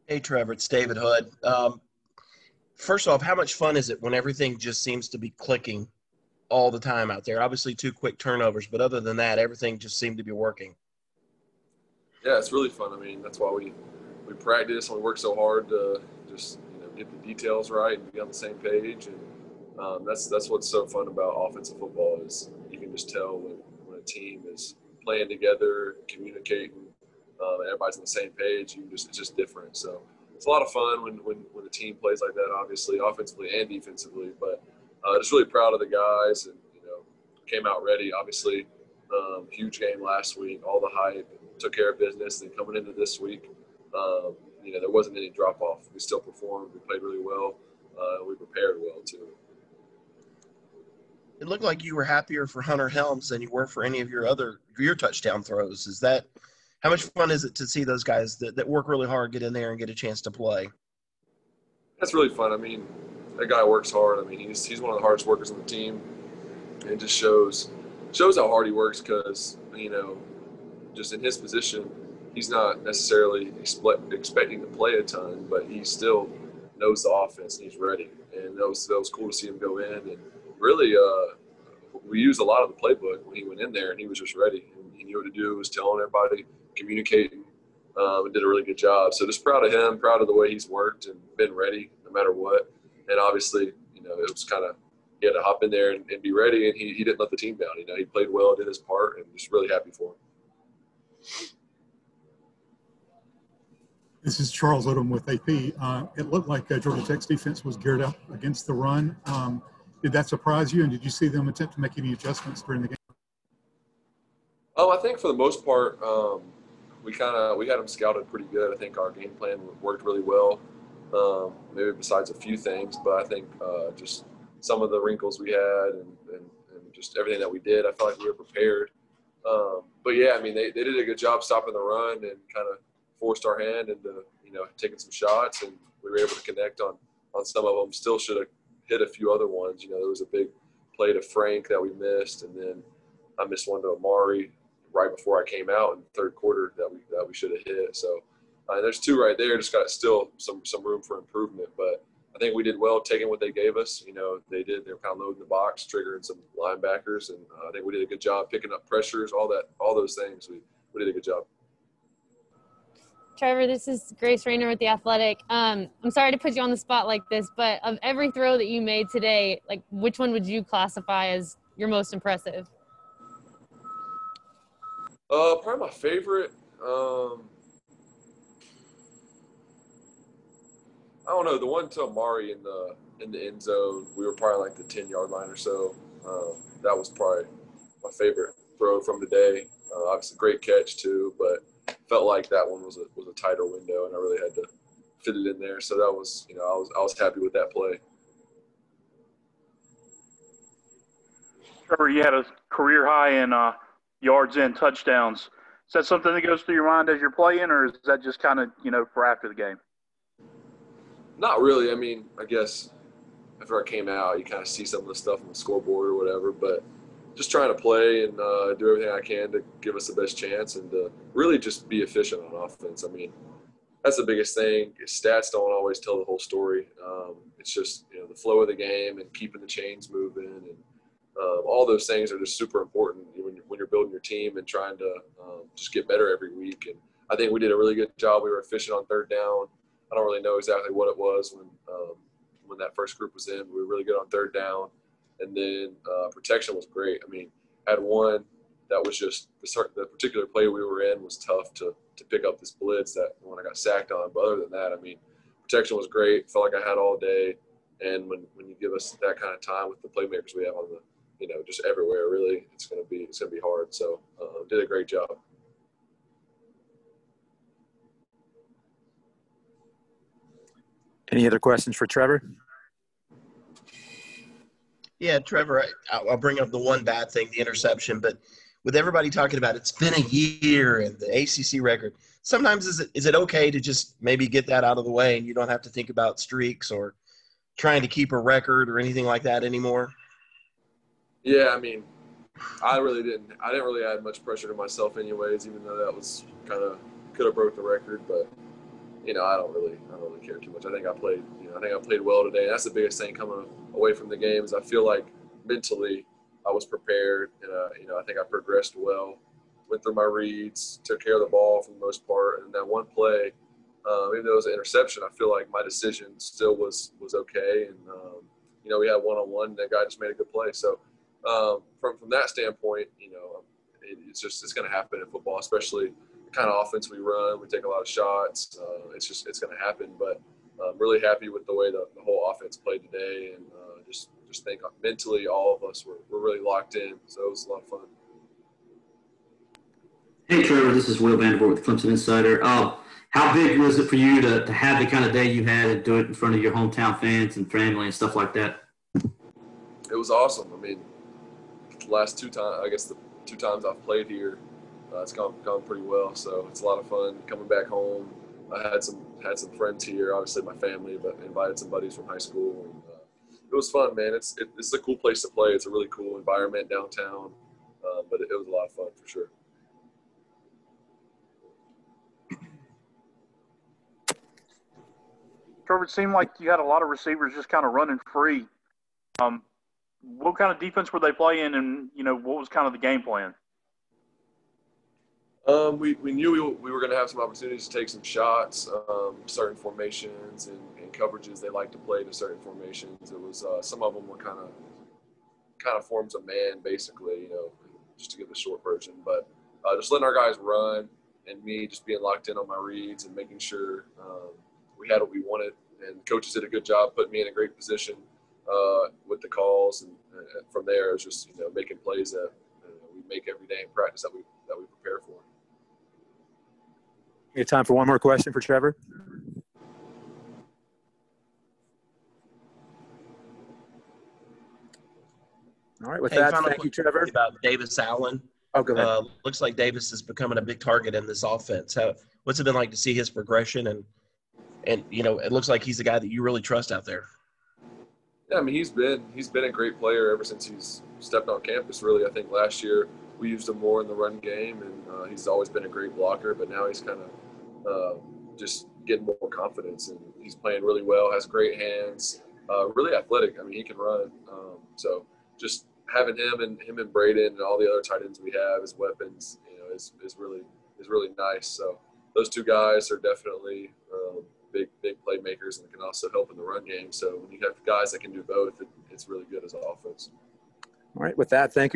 Hey, Trevor, it's David Hood. First off, how much fun is it when everything just seems to be clicking all the time out there? Obviously, two quick turnovers, but other than that, everything just seemed to be working. Yeah, it's really fun. I mean, that's why we practice and we work so hard to just get the details right and be on the same page. And that's what's so fun about offensive football is you can just tell when a team is playing together, communicating, and everybody's on the same page. It's just different. So it's a lot of fun when a team plays like that. Obviously, offensively and defensively, but just really proud of the guys and came out ready. Obviously, huge game last week, all the hype, took care of business. And coming into this week, there wasn't any drop off. We still performed. We played really well. We prepared well too. It looked like you were happier for Hunter Helms than you were for any of your touchdown throws. Is that how much fun is it to see those guys that work really hard get in there and get a chance to play? That's really fun. I mean, that guy works hard. I mean, he's one of the hardest workers on the team. And it just shows how hard he works because just in his position, he's not necessarily expecting to play a ton, but he still knows the offense and he's ready. And that was cool to see him go in. And really, we used a lot of the playbook when he went in there, and he was just ready. And he knew what to do. He was telling everybody, communicating, and did a really good job. So just proud of him, proud of the way he's worked and been ready no matter what. And obviously, it was kind of he had to hop in there and be ready, and he didn't let the team down. He played well, did his part, and just really happy for him. This is Charles Odom with AP. It looked like Georgia Tech's defense was geared up against the run. Did that surprise you, and did you see them attempt to make any adjustments during the game? I think for the most part, we had them scouted pretty good. I think our game plan worked really well. Maybe besides a few things, but I think just some of the wrinkles we had and just everything that we did, I felt like we were prepared. But yeah, I mean, they did a good job stopping the run and kind of forced our hand into taking some shots, and we were able to connect on some of them. Still should have hit a few other ones. There was a big play to Frank that we missed, and then I missed one to Amari right before I came out in the third quarter that we should have hit. So there's two right there. Just got still some room for improvement, but I think we did well taking what they gave us. They were kind of loading the box, triggering some linebackers, and I think we did a good job picking up pressures, all those things. We did a good job. Trevor, this is Grace Rayner with The Athletic. I'm sorry to put you on the spot like this, but of every throw that you made today, like which one would you classify as your most impressive? Probably my favorite. I don't know, the one to Amari in the end zone. We were probably like the 10-yard line or so. That was probably my favorite throw from today. Obviously, great catch too, but felt like that one was a tighter window, and I really had to fit it in there. So that was, I was happy with that play. Trevor, you had a career high in yards and touchdowns. Is that something that goes through your mind as you're playing, or is that just kind of, for after the game? Not really. I mean, I guess after I came out, you kind of see some of the stuff on the scoreboard or whatever, but just trying to play and do everything I can to give us the best chance and to really just be efficient on offense. I mean, that's the biggest thing. Stats don't always tell the whole story. It's just, the flow of the game and keeping the chains moving and all those things are just super important when you're building your team and trying to just get better every week. And I think we did a really good job. We were efficient on third down. I don't really know exactly what it was when that first group was in. We were really good on third down. And then protection was great. I mean, I had one that was just the particular play we were in was tough to pick up this blitz that when I got sacked on. But other than that, I mean, protection was great. Felt like I had all day. And when you give us that kind of time with the playmakers we have on the, just everywhere, really, it's gonna be hard. So did a great job. Any other questions for Trevor? Yeah, Trevor, I'll bring up the one bad thing, the interception, but with everybody talking about it's been a year and the ACC record, sometimes is it okay to just maybe get that out of the way and you don't have to think about streaks or trying to keep a record or anything like that anymore? Yeah, I mean, I didn't really add much pressure to myself anyways, even though that was kind of could have broke the record. But, I don't really care too much. I think I played well today. And that's the biggest thing coming away from the game is I feel like mentally I was prepared, and I think I progressed well. Went through my reads, took care of the ball for the most part, and that one play, even though it was an interception, I feel like my decision still was okay. And we had one-on-one, and that guy just made a good play. So from that standpoint, it's going to happen in football, especially the kind of offense we run. We take a lot of shots. It's going to happen. But I'm really happy with the way the whole offense played today, and just think mentally all of us were really locked in. So it was a lot of fun. Hey, Trevor, this is Will Vanderbilt with Clemson Insider. How big was it for you to have the kind of day you had and do it in front of your hometown fans and family and stuff like that? It was awesome. I mean, the last two times I've played here, it's gone pretty well. So it's a lot of fun coming back home. I had some friends here, obviously my family, but invited some buddies from high school. And, it was fun, man. It's a cool place to play. It's a really cool environment downtown, but it was a lot of fun for sure. Trevor, it seemed like you had a lot of receivers just kind of running free. What kind of defense were they playing, and what was kind of the game plan? We knew we were going to have some opportunities to take some shots, certain formations and coverages they like to play to certain formations. It was some of them were kind of forms of man, basically, just to give the short version. But just letting our guys run and me just being locked in on my reads and making sure we had what we wanted. And coaches did a good job putting me in a great position with the calls. And from there, it was just making plays that we make every day in practice that we prepare for. We have time for one more question for Trevor. All right, with that, thank you, Trevor. About Davis Allen. Oh, go ahead. Looks like Davis is becoming a big target in this offense. What's it been like to see his progression? And it looks like he's the guy that you really trust out there. Yeah, I mean, he's been a great player ever since he's stepped on campus, really. I think last year we used him more in the run game, and he's always been a great blocker, but now he's kind of just getting more confidence, and he's playing really well, has great hands, really athletic. I mean, he can run. So just having him and Braden and all the other tight ends we have as weapons, is really nice. So those two guys are definitely big playmakers and can also help in the run game. So when you have guys that can do both, it's really good as an offense. All right, with that, thank you.